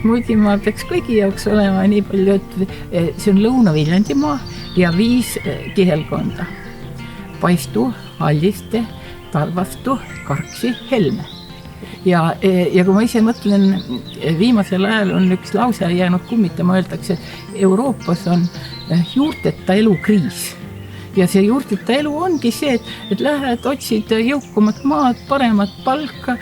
Mulgimaa peaks kõigi jaoks olema nii palju, et see on Lõuna-Viljandimaa ja 5 kihelkonda. Paistu, Halliste, Tarvastu, Karksi, Helme. Ja kui ma ise mõtlen, viimasel ajal on üks lause jäänud kummitama, öeldakse, et Euroopas on juurteta elukriis. Ja see juurteta elu ongi see, et lähed, otsid jõukumat maad, paremat palka,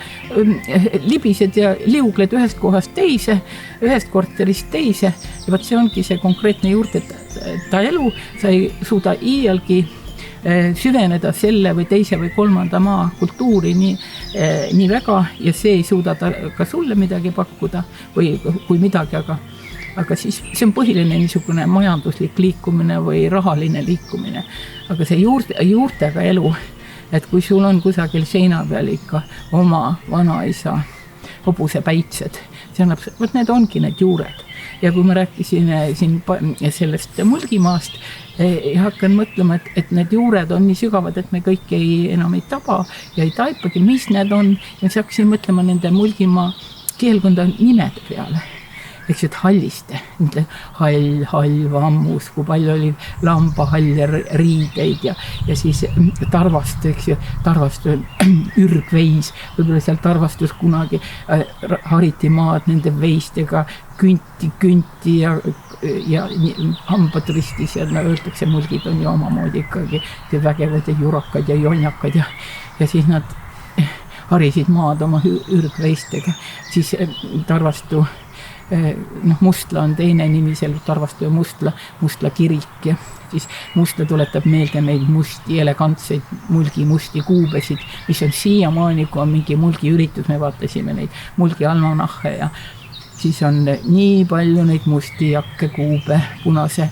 libised ja liugled ühest kohast teise, ühest korterist teise. Ja võt see ongi see konkreetne juurteta elu, sa ei suuda iialgi süveneda selle või teise või kolmanda maa kultuuri nii väga ja see ei suuda ka sulle midagi pakkuda või kui midagi, aga siis see on põhiline niisugune majanduslik liikumine või rahaline liikumine. Aga see juurtega elu, et kui sul on kusagil seina peal ikka oma vanaisa hobusepäitsed, võt need ongi need juured. Ja kui ma rääkisin siin sellest Mulgimaast, hakkan mõtlema, et need juured on nii sügavad, et me kõiki enam ei taba ja ei taipagi, mis need on. Ja siis hakkasin mõtlema nende Mulgimaa kihelkonda nimede peale. Eks et Halliste, hall, vammus, kui palju oli lambahalle riideid ja siis Tarvastu, eks ju, Tarvastu ürgveis, võib-olla seal Tarvastus kunagi hariti maad nende veistega, künti ja hambad ristis ja öeldakse, mulgid on ju omamoodi ikkagi vägevad ja jurakad ja jonjakad ja siis nad harisid maad oma ürgveistega, siis Tarvastu Mustla on teine nimi, seal Tarvastu ja Mustla kirik ja siis Mustla tuletab meelde meil musti, elegantseid musti kuubesid, mis on siiamaani, kui on mingi mulgi üritus, me vaatasime neid mulgi almanahhe ja siis on nii palju neid musti jakke kuube punase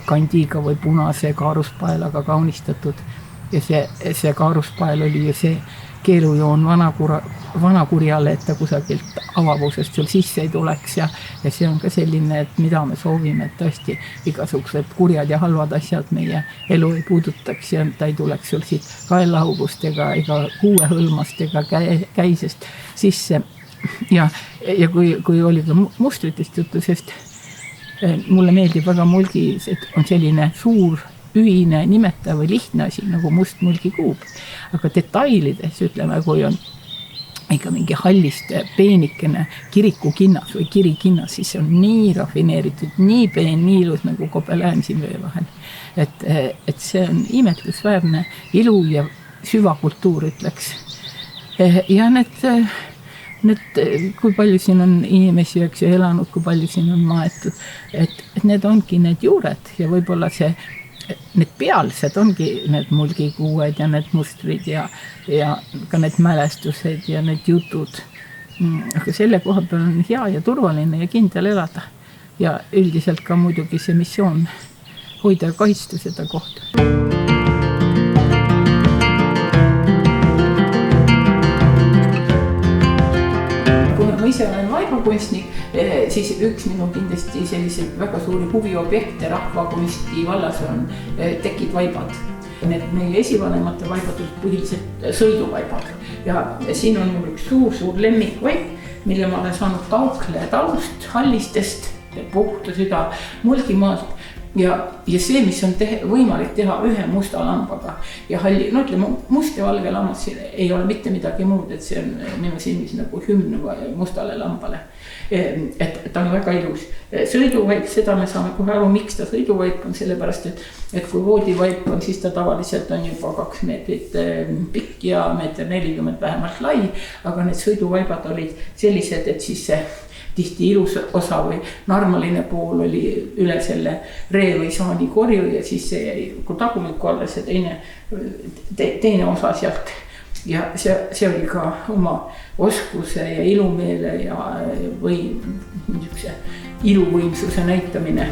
kandiga või punase kaaruspaelaga kaunistatud ja see kaaruspael oli ju see keelujoon vanakurjale, et ta kusagilt avavusest sul sisse ei tuleks ja see on ka selline, et mida me soovime, et tõesti igasugused kurjad ja halvad asjad meie elu ei puudutaks ja ta ei tuleks sul siit kaelaugust ega kuuehõlmast ega käisest sisse. Ja kui oli ka mustritest juttu, sest mulle meeldib väga mulgis, et on selline suur ühine nimetaja või lihtne asi nagu must mulgikuub, aga detailides ütleme, kui on ikka mingi Halliste peenikene kirikukinnas või kirikinnas, siis see on nii rafineeritud, nii peen, nii ilus nagu Kobelään siin vöö vahel. Et see on imetlusväärne ilu ja süvakultuur, ütleks. Ja need, kui palju siin on inimesi elanud, kui palju siin on maetud, et need ongi need juured ja võib-olla need pealsed ongi need mulgikuued ja need mustrid ja ka need mälestused ja need jutud. Aga selle koha peal on hea ja turvaline ja kindel elada. Ja üldiselt ka muidugi see missioon hoida ja kaitsta seda kohta. Ma ise olen vaibakunstnik, siis üks minu kindlasti sellised väga suuri huviobjekte rahvakunsti vallas on tekid vaibad. Need meie esivanemate vaibad olid põhiliselt sõiduvaibad ja siin on mul üks suur lemmikvaip, mille ma olen saanud Taukle talust, Hallistest, puhta süda Mulgimaalt ja see, mis on võimalik teha ühe musta lambaga ja ütleme, must ja valge lammas ei ole mitte midagi muud, et see on minu silmis nagu hümn mustale lambale, et ta on väga ilus. Sõiduvaip, seda me saame kohe aru, miks ta sõiduvaip on, sellepärast, et kui voodivaip on, siis ta tavaliselt on juba 2 meetrit pikk ja 1,40 meetrit vähemalt lai, aga need sõiduvaibad olid sellised, et siis see tihti ilus osa või narmaline pool oli üle selle ree või saani korju ja siis see jäi kui tagumiku alla see teine osa sealt. Ja see oli ka oma oskuse ja ilumeele ja või niisuguse iluvõimsuse näitamine.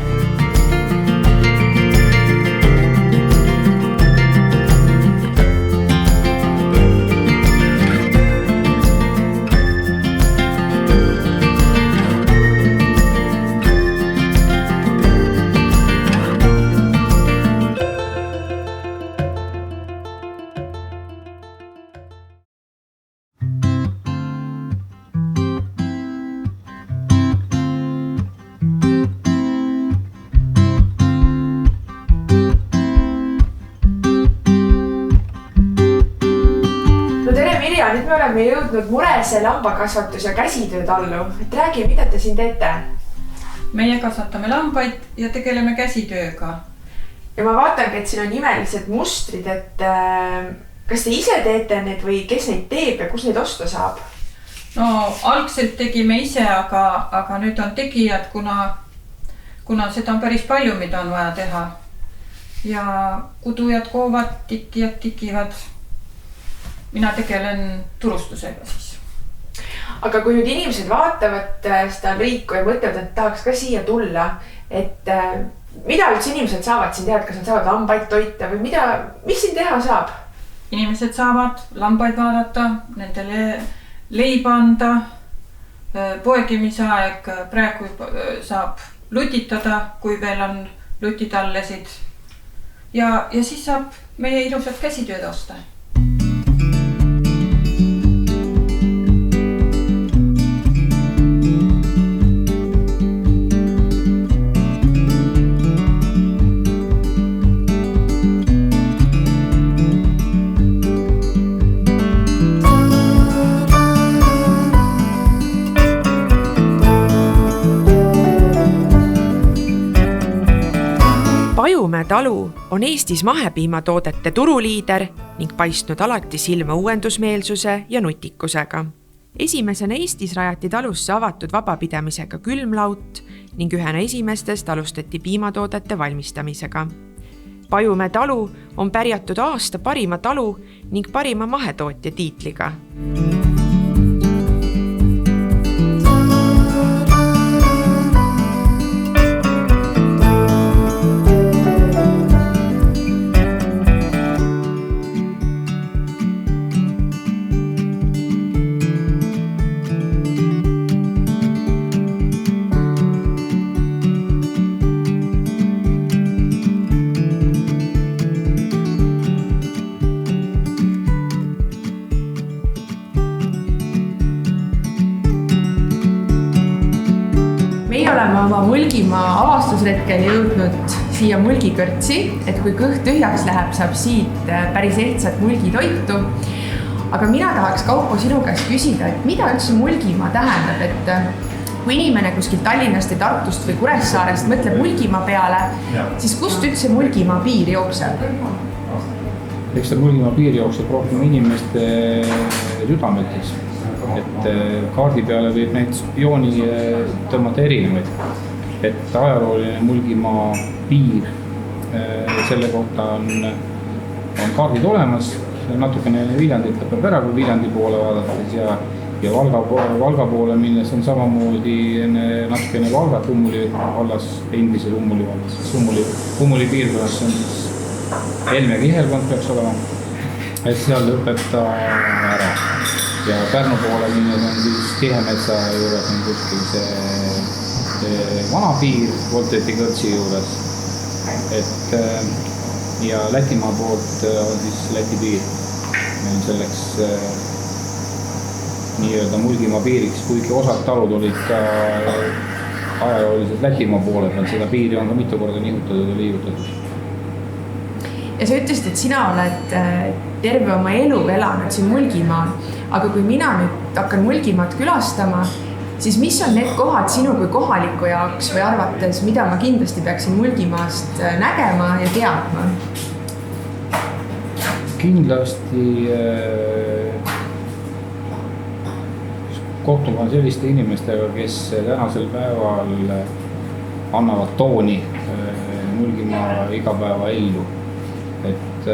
nüüd me oleme jõudnud Murese lambakasvatus- ja käsitöötallu. Et räägi, mida te siin teete? Meie kasvatame lambaid ja tegeleme käsitööga. Ja ma vaatangi, et siin on imelised mustrid, et kas te ise teete need või kes neid teeb ja kus neid osta saab? No algselt tegime ise, aga nüüd on tegijad, kuna seda on päris palju, mida on vaja teha. Ja kudujad koovad, tikijad tikivad. Mina tegelen turustusega siis. Aga kui nüüd inimesed vaatavad seda liiku ja mõtlevad, et tahaks ka siia tulla, et mida üldse inimesed saavad siin teha, kas nad saavad lambaid toita või mis siin teha saab? Inimesed saavad lambaid vaadata, nendele leiba anda, poegimisaeg praegu saab lutitada, kui veel on lutitallesid. Ja siis saab meie ilusat käsitööd osta. Pajumäe talu on Eestis mahepiimatoodete turuliider ning paistnud alati silma uuendusmeelsuse ja nutikusega. Esimesena Eestis rajati talusse avatud vabapidamisega külmlaut ning ühena esimestest alustati piimatoodete valmistamisega. Pajumäe talu on pärjatud aasta parima talu ning parima mahetootja tiitliga. Oleme oma Mulgimaa avastusretkel jõudnud siia mulgikõrtsi, et kui kõht tühjaks läheb, saab siit päris ehtsat mulgitoitu. Aga mina tahaks, Kaupo, sinu käest küsida, et mida üldse Mulgimaa tähendab, et kui inimene kuskil Tallinnast ja Tartust või Kuressaarest mõtleb Mulgimaa peale, siis kust üldse Mulgimaa piir jookseb? Eks ta Mulgimaa piir jookseb rohkem inimeste südametes. Et kaardi peale võib näiteks jooni tõmmata erinevaid, et ajalooline Mulgimaa piir, selle kohta on kaardid olemas, natukene Viljandit lõpeb ära, kui Viljandi poole vaadates ja Valga poole minnes on samamoodi natukene Valgat Ummuli vallas, endise Ummuli vallas, Ummuli piirkonnas on Helme kihelkond peaks olema, et seal lõpeb ta ära. Ja Pärnu poole minnes on siis Tihemetsa juures on kuskil see vana piir Volteti kõrtsi juures. Et, ja Lätimaa poolt on siis Läti piir. Meil selleks nii-öelda Mulgimaa piiriks, kuigi osad talud olid ka ajalooliselt Lätimaa poole peal, seda piiri on ka mitu korda nihutatud ja liigutatud. Ja sa ütlesid, et sina oled terve oma elu elanud siin Mulgimaal, aga kui mina nüüd hakkan Mulgimaad külastama, siis mis on need kohad sinu kui kohaliku jaoks või arvates, mida ma kindlasti peaksin Mulgimaast nägema ja teadma? Kindlasti kohtuma selliste inimestega, kes tänasel päeval annavad tooni Mulgimaa igapäeva ellu. Et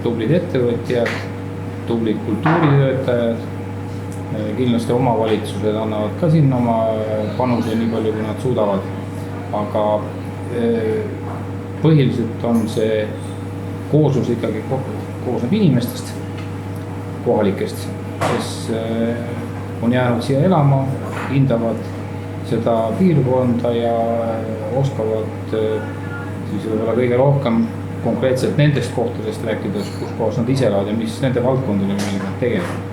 tublid ettevõtjad, tublid kultuuritöötajad, kindlasti omavalitsused annavad ka sinna oma panuse nii palju, kui nad suudavad. Aga põhiliselt on see kooslus ikkagi koosneb inimestest, kohalikest, kes on jäänud siia elama, hindavad seda piirkonda ja oskavad siis võib-olla kõige rohkem konkreetselt nendest kohtadest rääkides, kus kohas nad ise elavad ja mis nende valdkondadega millega nad tegelevad.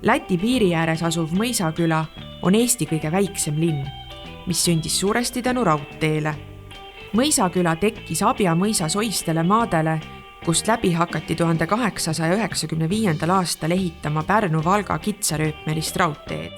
Läti piiri ääres asuv Mõisaküla on Eesti kõige väiksem linn, mis sündis suuresti tänu raudteele. Mõisaküla tekkis Abja mõisa soistele maadele, kust läbi hakati 1895. aastal ehitama Pärnu-Valga kitsarööpmelist raudteed.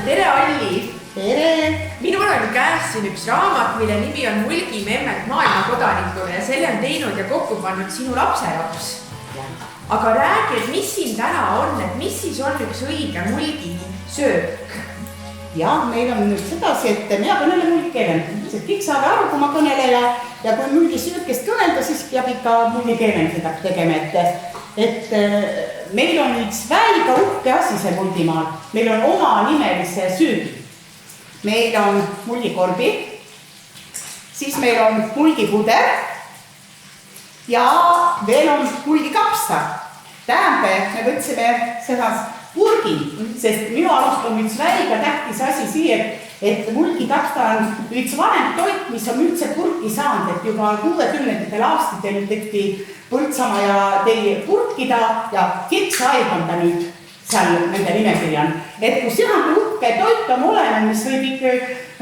Tere, Alli! Tere! Minul on käes siin üks raamat, mille nimi on Mulgi memmed maailmakodanikule ja selle on teinud ja kokku pannud sinu lapselaps. Aga räägi, et mis siin täna on, et mis siis on üks õige mulgi söök? Jah, meil on nüüd sedasi, et mina kõnelen mulgi keelen. Kõik saage aru, kui ma kõnelen ja kui mulgi söökest kõnelda, siis peab ikka mulgi keelen seda tegema, et meil on üks väiga uhke asi see Mulgimaal. Meil on oma nimelise söögi. Meil on mulgikorbi, siis meil on mulgipuder ja veel on mulgikapsa. Tähendab, me võtsime seda purgi, sest minu arust on üks väiga tähtis asi siia, et mulgikapsa on üks vanem toit, mis on üldse purki saanud, et juba 60. aastatel tehti Põltsamaa ja tei purkida ja Kirksaeg on ta nüüd seal nende nimekirjan. Et kui selline uhke toit on olemas, mis võib ikka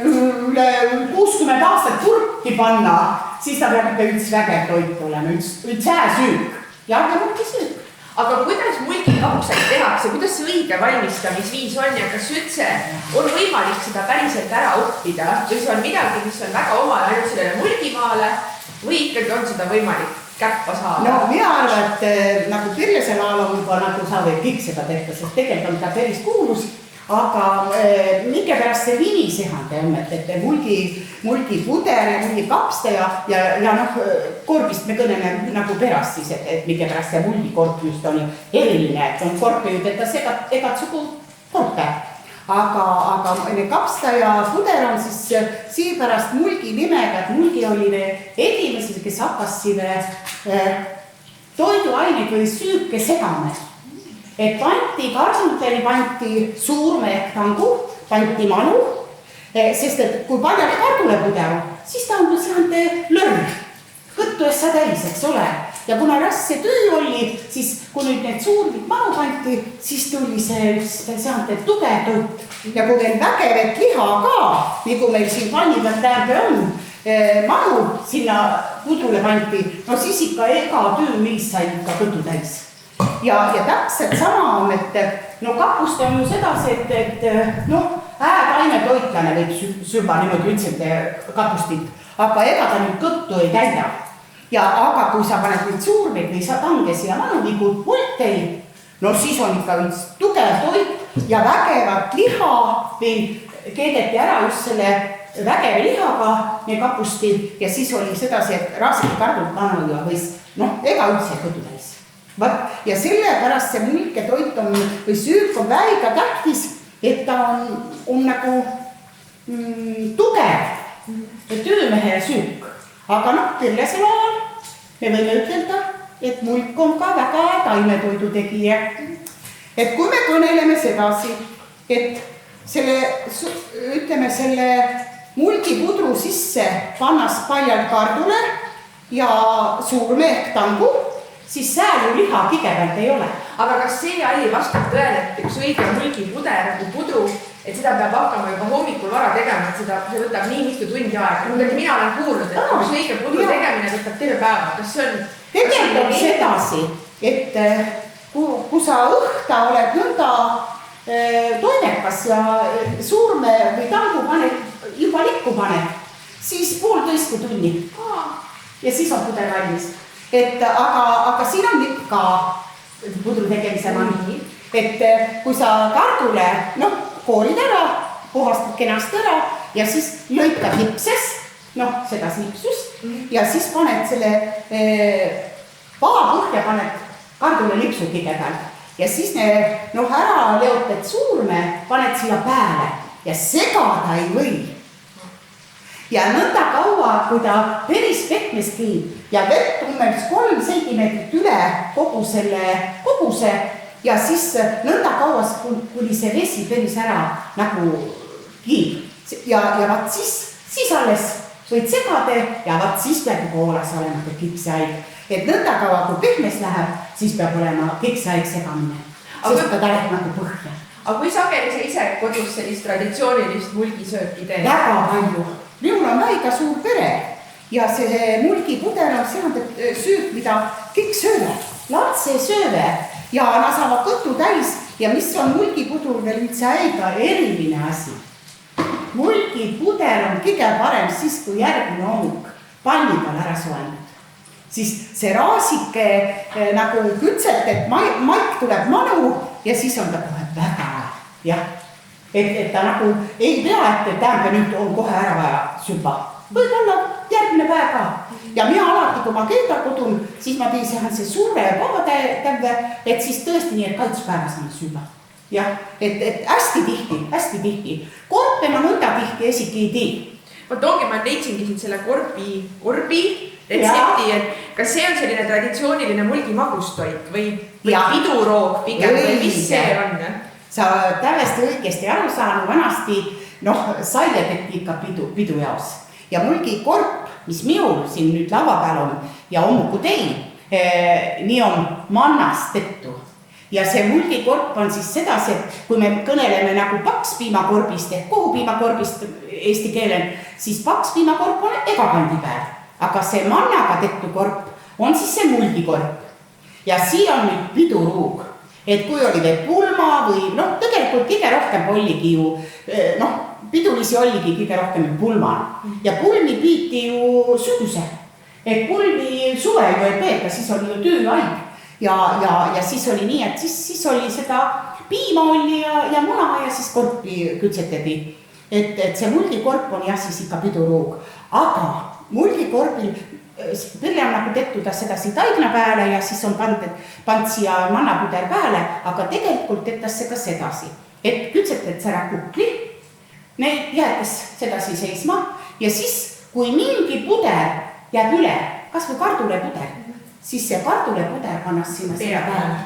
üle 60 aastat purki panna, siis ta peab ikka üks vägev toit olema, üks hääsüük ja mulgisüük. Aga kuidas mulgikapsaid tehakse, kuidas see õige valmistamisviis on ja kas üldse on võimalik seda päriselt ära õppida või see on midagi, mis on väga omane ainult sellele Mulgimaale või ikkagi on seda võimalik käppa saada? No mina arvan, et nagu Pirjasel ajal on juba nagu sa võib kõik seda tehta, sest tegelikult on ta päris kuulus, aga mingi pärast see vinisehande on, et mulgipuder ja mulgikapsta ja korbist me kõneme nagu pärast siis, et mingi pärast see mulgikorb just on eriline, et on korbi ju teda egat sugu korbe. Aga kapsta ja puder on siis siipärast mulgi nimega, et mulgi oli esimesed, kes hakkas siin toiduaineid või süüke segama. Et panti kartuli, panti suurme ehk tangu, panti manu, sest et kui palju kartulepuder, siis ta on sealt lõrg, kõttu essa täis, eks ole. Ja kuna rasse töö oli, siis kui nüüd need suurmid manu panti, siis tuli see sealt tugev toit. Ja kui veel vägevet liha ka, nagu meil siin panni peal täärbe on, manu sinna pudrule panti, no siis ikka ega töömiis sai ikka kõtu täis. Ja täpselt sama on, et no kapust on ju sedasi, et taimetoitlane võib süüa niimoodi üldiselt kapustit, aga ega ta nüüd kõttu ei täida. Aga kui sa paned nüüd suurmeid või sa tange siia manu nagu pultei, no siis on ikka üks tugev toit ja vägevat liha veel keedeti ära just selle vägeva lihaga ja kapusti ja siis oli sedasi, et raske kardult manu ja võis, ega üldse kõtu täis. Ja sellepärast see mulke toit on või süük on väiga tähtis, et ta on nagu tugev töömehe süük. Aga Pirjasel ajal me võime ütelda, et mulk on ka väga taimetoidu tegija. Et kui me kõneleme sedasi, et selle mulgipudru sisse pannas paljalt kardule ja suurme ehk tangu, siis sääl ju liha kigepealt ei ole. Aga kas see Alli vastab tõele, et üks õige mulgipuder nagu pudru, et seda peab hakkama juba hommikul vara tegema, et see võtab nii mitu tundi aega. Muidugi mina olen kuulnud, et üks õige pudru tegemine võtab terve päeva. Kas see on... Tegelikult on sedasi, et kui sa õhta oled nõnda toimekas ja suurme või tangu paned, juba likku paned, siis 1,5 tunni. Ja siis on puder valmis. Aga siin on ikka pudru tegemise manni. Et kui sa kardule, koolid ära puhastad kenasti ära ja siis lõikad lipses, seda lipsust ja siis paned selle paapõhja paned kardulilipsu kige peal ja siis ära leotad suurme, paned siia pääle ja segada ei või. Ja nõnda kaua, kui ta päris pehmes kiib ja vett umbes 3 sentimeetrit üle kogu selle koguse ja siis nõnda kauas, kuni see vesi päris ära nagu kiib. Ja vaat siis alles võid segada ja vaat siis peab juba hoolas olema ka kikseaig. Et nõnda kaua, kui pehmes läheb, siis peab olema kikseaig segamine, sest ta läheb nagu põhja. Aga kui sageli sa ise kodus sellist traditsioonilist mulgisööki teed? Väga palju. Minul on väga suur pere ja see mulgipuder on seandab söök, mida kõik sööve. Lapse sööve ja nad saavad kõtu täis ja mis on mulgipudur veel üldse aega eriline asi. Mulgipuder on kõige parem siis, kui järgmine hommik panni peal ära soenud. Siis see raasike nagu kütset, et maik tuleb manu ja siis on ta kohe väga jah. Et ta nagu ei pea, et tähendab nüüd on kohe ära vaja süba. Võib-olla järgmine päev ka. Ja mina alati, kui ma keeda kodun, siis ma teen see suure päevatäve, et siis tõesti nii, et kaitspäeva saan süba. Jah, et hästi tihti. Korpe ma nõnda tihti esiki ei tee. Ongi, ma leidsingi siin selle korbi retsepti, et kas see on selline traditsiooniline mulgi magustoit või piduroog pigem või mis see on? Sa täiesti õigesti aru saanud vanasti, saia tehti ikka pidu jaos. Ja mulgikorp, mis minul siin nüüd lava peal on ja ommuku tein, nii on mannast tehtu. Ja see mulgikorp on siis sedasi, et kui me kõneleme nagu pakspiimakorbist ehk kohupiimakorbist eesti keelen, siis pakspiimakorp on egakandi peal. Aga see mannaga tehtu korp on siis see mulgikorp. Ja siin on nüüd piduruug. Et kui oli veel pulma või tegelikult kõige rohkem olligi ju, pidulisi olligi kõige rohkem pulma. Ja pulmi piiti ju süguse. Et pulmi suve ju ei peeta, siis oli ju tööaig. Ja siis oli nii, et siis oli seda piima oli ja muna ja siis korpi kütsetedi. Et see mulgikorp on jah siis ikka piduruug. Aga mulgikorbil Pirle on nagu tehtud sedasi taigna peale ja siis on pand siia mannapuder peale, aga tegelikult tehtas seda sedasi, et kütsetad sära kukli, neid jäädes sedasi seisma ja siis, kui mingi puder jääb üle, kas või kardulepuder, siis see kardulepuder pannas sinna seda peale.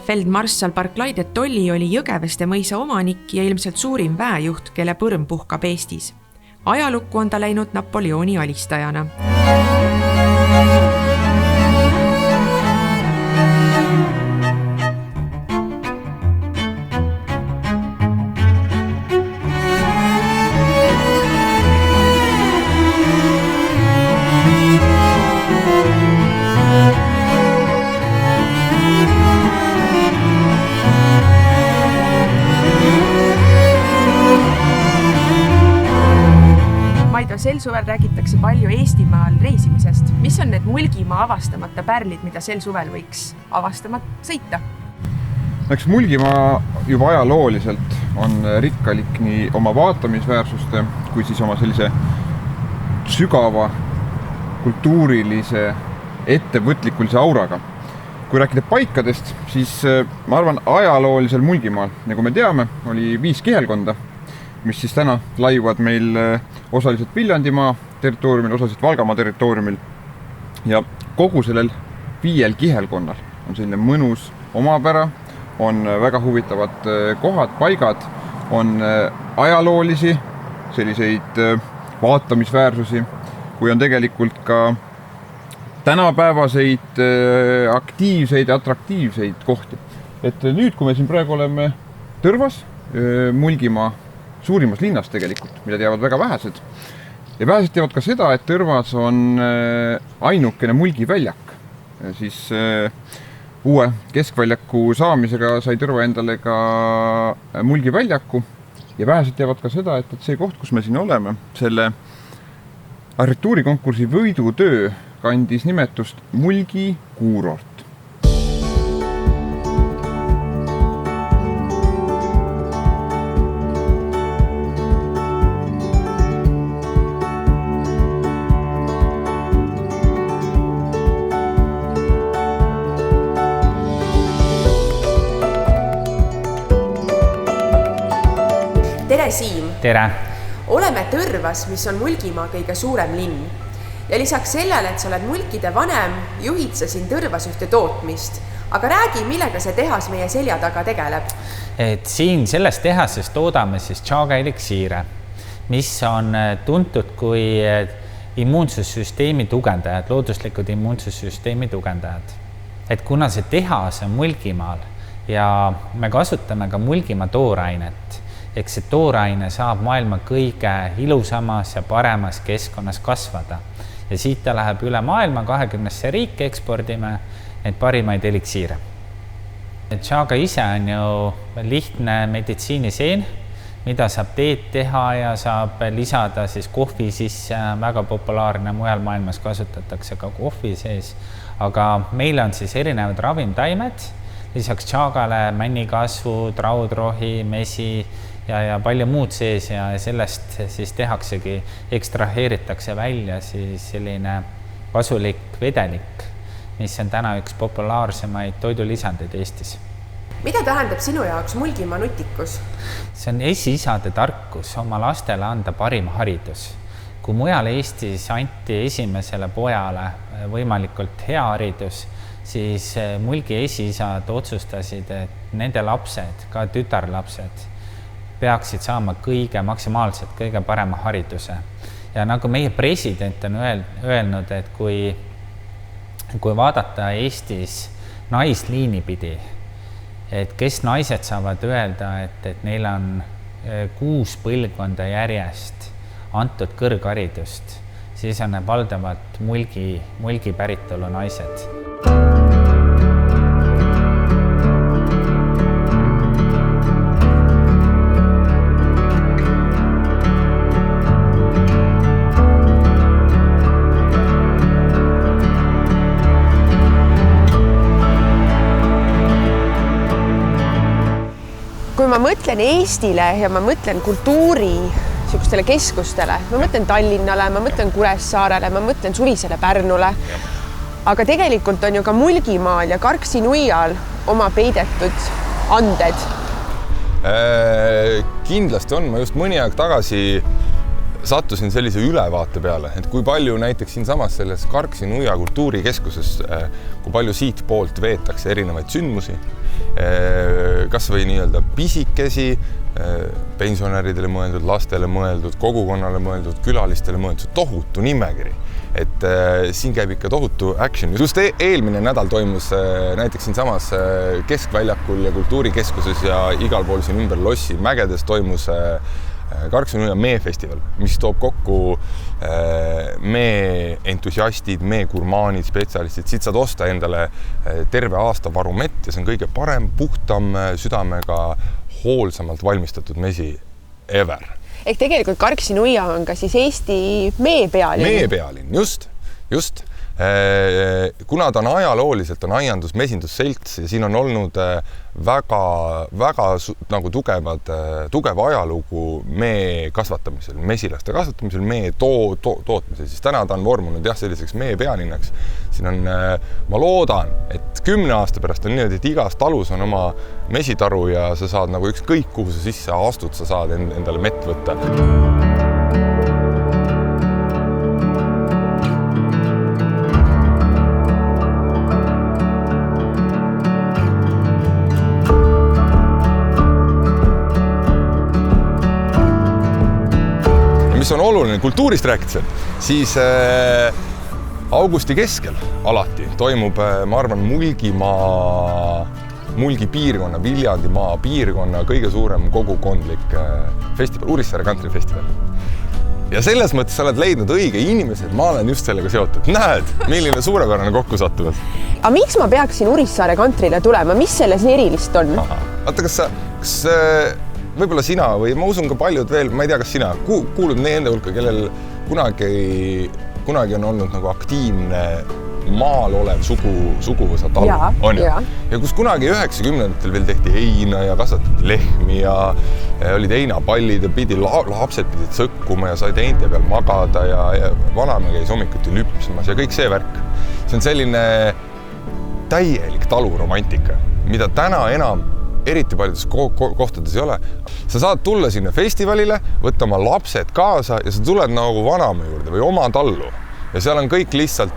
Feldmarssal Barclay de Tolly oli Jõgeveste mõisa omanik ja ilmselt suurim väejuht, kelle põrm puhkab Eestis. Ajalukku on ta läinud Napoleoni alistajana. Sel suvel räägitakse palju Eestimaal reisimisest. Mis on need Mulgimaa avastamata pärlid, mida sel suvel võiks avastama sõita? Eks Mulgimaa juba ajalooliselt on rikkalik nii oma vaatamisväärsuste kui siis oma sellise sügava kultuurilise ettevõtlikulise auraga. Kui rääkida paikadest, siis ma arvan ajaloolisel Mulgimaal, nagu me teame, oli 5 kihelkonda, mis siis täna laiuvad meil osaliselt Viljandimaa territooriumil, osaliselt Valgamaa territooriumil. Ja kogu sellel 5 kihelkonnal on selline mõnus omapära, on väga huvitavad kohad, paigad, on ajaloolisi, selliseid vaatamisväärsusi, kui on tegelikult ka tänapäevaseid, aktiivseid, atraktiivseid kohti. Et nüüd, kui me siin praegu oleme Tõrvas, Mulgimaa suurimas linnas tegelikult, mida teavad väga vähesed. Ja vähesed teavad ka seda, et Tõrvas on ainukene mulgiväljak. Siis uue keskväljaku saamisega sai Tõrva endale ka mulgiväljaku. Ja vähesed teavad ka seda, et see koht, kus me siin oleme, selle arhitektuurikonkursi võidutöö kandis nimetust Mulgi kuurort. Tere, Siim! Tere! Oleme Tõrvas, mis on Mulgimaa kõige suurem linn. Ja lisaks sellele, et sa oled mulkide vanem, juhid sa siin Tõrvas ühte tootmist. Aga räägi, millega see tehas meie selja taga tegeleb? Et siin selles tehases toodame siis Chaga eliksiire, mis on tuntud kui immuunsussüsteemi tugevdajad, looduslikud immuunsussüsteemi tugevdajad. Et kuna see tehas on Mulgimaal ja me kasutame ka Mulgimaa toorainet, eks see tooraine saab maailma kõige ilusamas ja paremas keskkonnas kasvada. Ja siit ta läheb üle maailma 20 riiki ekspordime neid parimaid eliksiire. Chaga ise on ju lihtne meditsiiniseen, mida saab teed teha ja saab lisada siis kohvi sisse, väga populaarne, mujal maailmas kasutatakse ka kohvi sees. Aga meil on siis erinevad ravimtaimed, lisaks Chagale männikasvu, raudrohi, mesi ja palju muud sees ja sellest siis tehaksegi, ekstraheeritakse välja siis selline kasulik vedelik, mis on täna üks populaarsemaid toidulisandeid Eestis. Mida tähendab sinu jaoks Mulgimaa nutikus? See on esiisade tarkus oma lastele anda parim haridus. Kui mujal Eestis anti esimesele pojale võimalikult hea haridus, siis Mulgi esiisad otsustasid, et nende lapsed, ka tütarlapsed, peaksid saama maksimaalselt kõige parema hariduse. Ja nagu meie president on öelnud, et kui vaadata Eestis naisliini pidi, et kes naised saavad öelda, et neil on 6 põlvkonda järjest antud kõrgharidust, siis on valdavalt mulgi päritolu naised. Kui ma mõtlen Eestile ja ma mõtlen kultuuri sihukestele keskustele, ma mõtlen Tallinnale, ma mõtlen Kuressaarele, ma mõtlen suvisele Pärnule, aga tegelikult on ju ka Mulgimaal ja Karksi-Nuial oma peidetud anded. Kindlasti on, ma just mõni aeg tagasi sattusin sellise ülevaate peale, et kui palju näiteks siinsamas selles Karksi-Nuia kultuurikeskuses, kui palju siit poolt veetakse erinevaid sündmusi, kas või nii-öelda pisikesi, pensionäridele mõeldud, lastele mõeldud, kogukonnale mõeldud, külalistele mõeldud, tohutu nimekiri. Et siin käib ikka tohutu action. Just eelmine nädal toimus näiteks siinsamas keskväljakul ja kultuurikeskuses ja igal pool siin ümber lossi mägedes toimus Karksi-Nuia meefestival, mis toob kokku mee entusiastid, mee gurmaanid, spetsialistid. Siit saad osta endale terve aasta varu mett ja see on kõige parem, puhtam, südamega hoolsamalt valmistatud mesi ever. Ehk tegelikult Karksi-Nuia on ka siis Eesti meepealinn. Meepealinn, just. Kuna ta on ajalooliselt, on aiandus mesindusselts ja siin on olnud väga nagu tugev ajalugu mee kasvatamisel, mesilaste kasvatamisel, mee tootmisel, siis täna ta on vormunud selliseks meepealinnaks. Siin on, ma loodan, et 10 aasta pärast on niimoodi, et igas talus on oma mesitaru ja sa saad nagu ükskõik kuhu sa sisse astud, sa saad endale mett võtta. Mis on oluline kultuurist rääkides, siis augusti keskel alati toimub, ma arvan, Mulgi piirkonna, Viljandimaa piirkonna kõige suurem kogukondlik festival, Urissaare Country Festival. Ja selles mõttes sa oled leidnud õige inimesed, ma olen just sellega seotud. Näed, milline suurepärane kokkusattuvus. Aga miks ma peaksin Urissaare Countryle tulema? Mis selles nii erilist on? Vaata, kas võib-olla sina või ma usun ka paljud veel, ma ei tea, kas sina kuulud nende hulka, kellel kunagi on olnud nagu aktiivne maal olev suguvõsa talu. Ja kus kunagi 90-ndatel veel tehti heina ja kasvatati lehmi ja olid heinapallid ja lapsed pidid sõkkuma ja said heinte peal magada ja vanaema käis hommikuti lüpsmas ja kõik see värk. See on selline täielik taluromantika, mida täna enam eriti paljudes kohtades ei ole. Sa saad tulla sinna festivalile, võtta oma lapsed kaasa ja sa tuled nagu vanaema juurde või oma tallu. Ja seal on kõik lihtsalt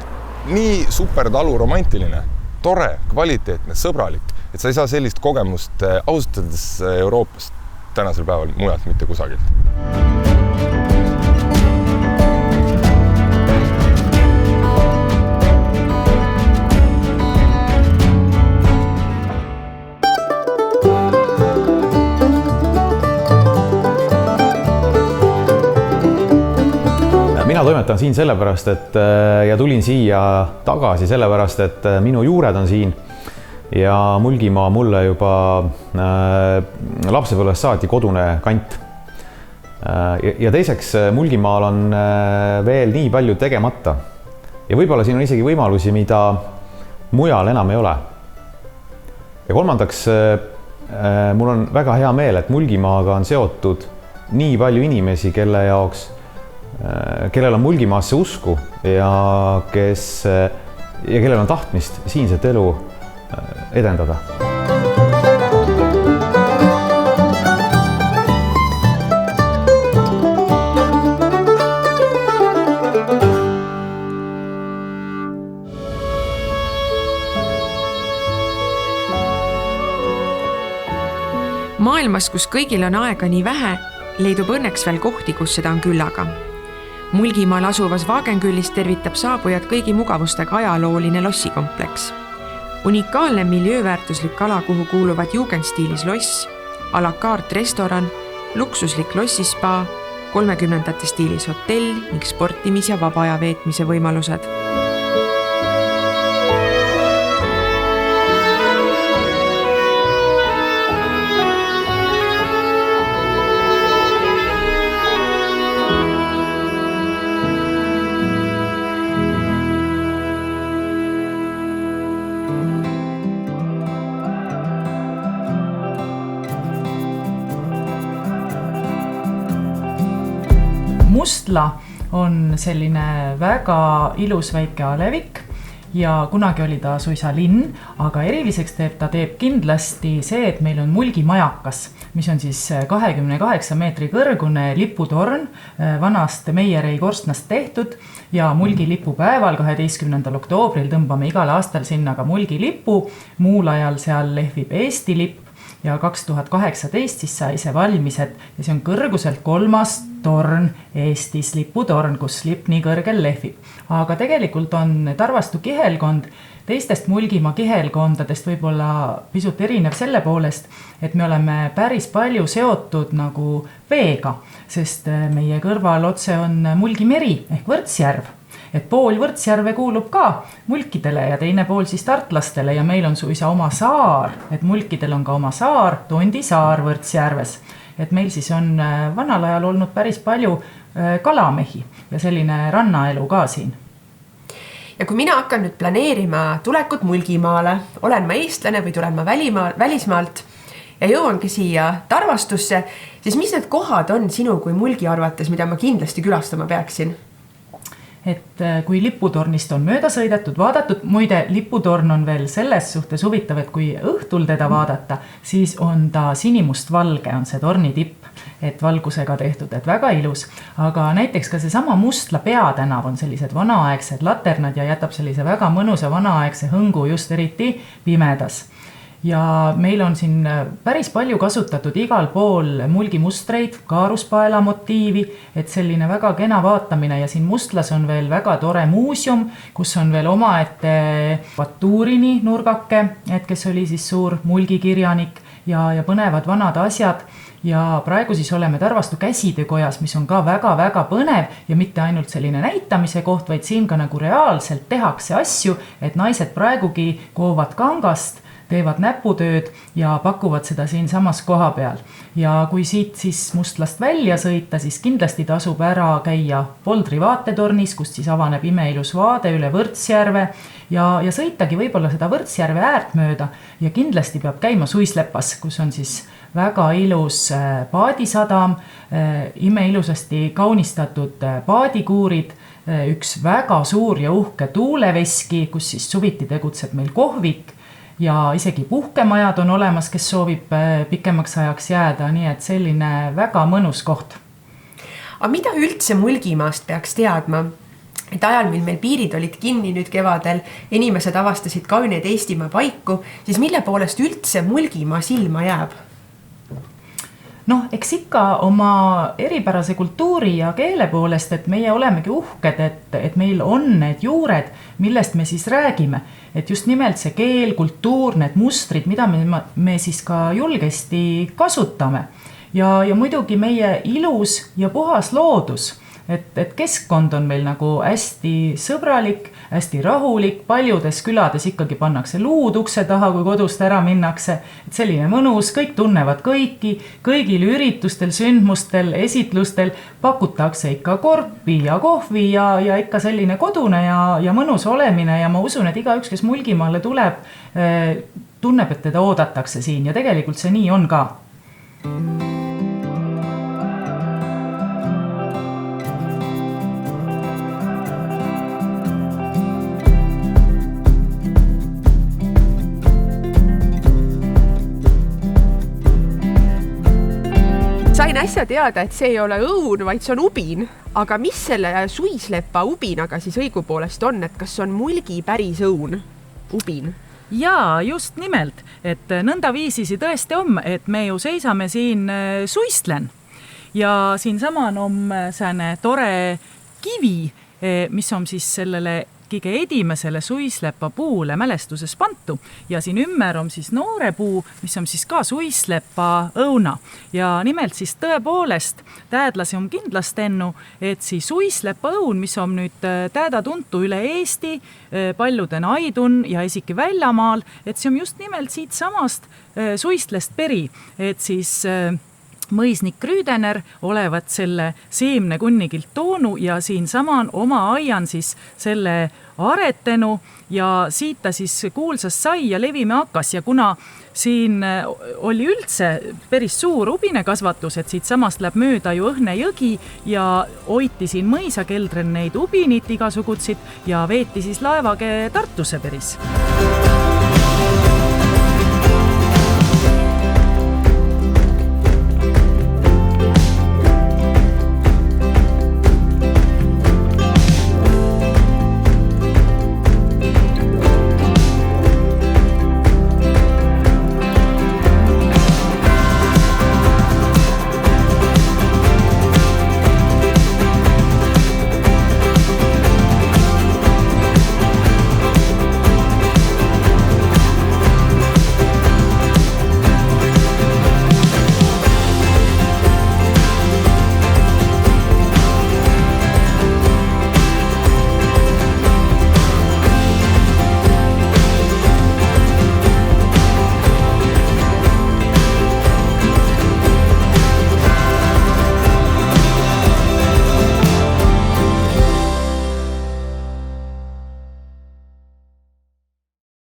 nii super taluromantiline, tore, kvaliteetne, sõbralik, et sa ei saa sellist kogemust ausutades Euroopast tänasel päeval mujalt mitte kusagilt. Mina toimetan siin sellepärast, ja tulin siia tagasi sellepärast, et minu juured on siin ja Mulgimaa mulle juba lapsepõlvest saati kodune kant. Ja teiseks, Mulgimaal on veel nii palju tegemata ja võib-olla siin on isegi võimalusi, mida mujal enam ei ole. Ja kolmandaks, mul on väga hea meel, et Mulgimaaga on seotud nii palju inimesi, kellel on Mulgimaasse usku ja kellel on tahtmist siinset elu edendada. Maailmas, kus kõigil on aega nii vähe, leidub õnneks veel kohti, kus seda on küllaga. Mulgimaal asuvas Vaagenküllis tervitab saabujad kõigi mugavustega ajalooline lossikompleks. Unikaalne miljööväärtuslik ala, kuhu kuuluvad jugendstiilis loss, a la carte restoran, luksuslik lossispa, 30ndate stiilis hotell ning sportimis- ja vaba aja veetmise võimalused. Mustla on selline väga ilus väike alevik ja kunagi oli ta suisa linn, aga eriliseks teeb kindlasti see, et meil on Mulgimajakas, mis on siis 28 meetri kõrgune liputorn vanast Meierei korstnast tehtud ja Mulgi lipupäeval 12. oktoobril tõmbame igal aastal sinna ka Mulgi lipu, muul ajal seal lehvib Eesti lipp ja 2018 siis sai see valmis, ja see on kõrguselt 3. torn Eestis, liputorn, kus lipp nii kõrgel lehvib. Aga tegelikult on Tarvastu kihelkond teistest Mulgimaa kihelkondadest võib-olla pisut erinev selle poolest, et me oleme päris palju seotud nagu veega, sest meie kõrval otse on Mulgi meri ehk Võrtsjärv. Et pool Võrtsjärve kuulub ka mulkidele ja teine pool siis tartlastele ja meil on suisa oma saar, et mulkidel on ka oma saar, Tondisaar Võrtsjärves. Et meil siis on vanal ajal olnud päris palju kalamehi ja selline rannaelu ka siin. Ja kui mina hakkan nüüd planeerima tulekut Mulgimaale, olen ma eestlane või tulen ma välismaalt ja jõuangi siia Tarvastusse, siis mis need kohad on sinu kui Mulgi arvates, mida ma kindlasti külastama peaksin? Et kui liputornist on mööda sõidetud, vaadatud, muide liputorn on veel selles suhtes huvitav, et kui õhtul teda vaadata, siis on ta sinimustvalge, on see torni tipp, et valgusega tehtud, et väga ilus. Aga näiteks ka see sama Mustla peatänav on sellised vanaaegsed laternad ja jätab sellise väga mõnusa vanaaegse hõngu just eriti pimedas. ja meil on siin päris palju kasutatud igal pool mulgimustreid, kaaruspaela motiivi, et selline väga kena vaatamine ja siin Mustlas on veel väga tore muuseum, kus on veel omaette Baturini nurgake, et kes oli siis suur mulgikirjanik ja põnevad vanad asjad. Ja praegu siis oleme Tarvastu käsitöökojas, mis on ka väga-väga põnev ja mitte ainult selline näitamise koht, vaid siin ka nagu reaalselt tehakse asju, et naised praegugi koovad kangast, teevad näputööd ja pakuvad seda siin samas koha peal. Ja kui siit siis Mustlast välja sõita, siis kindlasti tasub ära käia Poldri vaatetornis, kust siis avaneb imeilus vaade üle Võrtsjärve ja sõitagi võib-olla seda Võrtsjärve äärt mööda ja kindlasti peab käima Suislepas, kus on siis väga ilus paadisadam, imeilusasti kaunistatud paadikuurid, üks väga suur ja uhke tuuleveski, kus siis suviti tegutseb meil kohvik ja isegi puhkemajad on olemas, kes soovib pikemaks ajaks jääda, nii et selline väga mõnus koht. Aga mida üldse Mulgimaast peaks teadma? Et ajal, mil meil piirid olid kinni nüüd kevadel, inimesed avastasid kauneid Eestimaa paiku, siis mille poolest üldse Mulgimaa silma jääb? Noh, eks ikka oma eripärase kultuuri ja keele poolest, et meie olemegi uhked, et meil on need juured, millest me siis räägime. Et just nimelt see keel, kultuur, need mustrid, mida me siis ka julgesti kasutame. Ja muidugi meie ilus ja puhas loodus. Et keskkond on meil nagu hästi sõbralik, hästi rahulik, paljudes külades ikkagi pannakse luud ukse taha, kui kodust ära minnakse. Et selline mõnus, kõik tunnevad kõiki, kõigil üritustel, sündmustel, esitlustel pakutakse ikka korpi ja kohvi ja ikka selline kodune ja mõnus olemine ja ma usun, et igaüks, kes Mulgimaale tuleb, tunneb, et teda oodatakse siin ja tegelikult see nii on ka. Sain äsja teada, et see ei ole õun, vaid see on ubin. Aga mis selle Suislepa ubinaga siis õigupoolest on, et kas on Mulgi päris õun, ubin? Jaa, just nimelt, et nõnda viisisi tõesti on, et me ju seisame siin Suistlen ja siin saman on sääne tore kivi, mis on siis sellele kõige edimesele Suislepa puule mälestuses pantu ja siin ümber on siis noorepuu, mis on siis ka Suislepa õuna ja nimelt siis tõepoolest täädlasi on kindlast ennu, et siis Suislepa õun, mis on nüüd tääda tuntu üle Eesti, paljude naidun ja isegi väljamaal, et see on just nimelt siit samast Suislest peri, et siis mõisnik Rüüdener olevat selle seemne kunnigilt toonu ja siin saman oma aian siis selle aretenu ja siit ta siis kuulsas sai ja levime hakkas ja kuna siin oli üldse päris suur ubinekasvatus, et siit samast läheb mööda ju Õhne jõgi ja hoiti siin mõisakeldren neid ubinit igasugutsid ja veeti siis laevage Tartusse päris.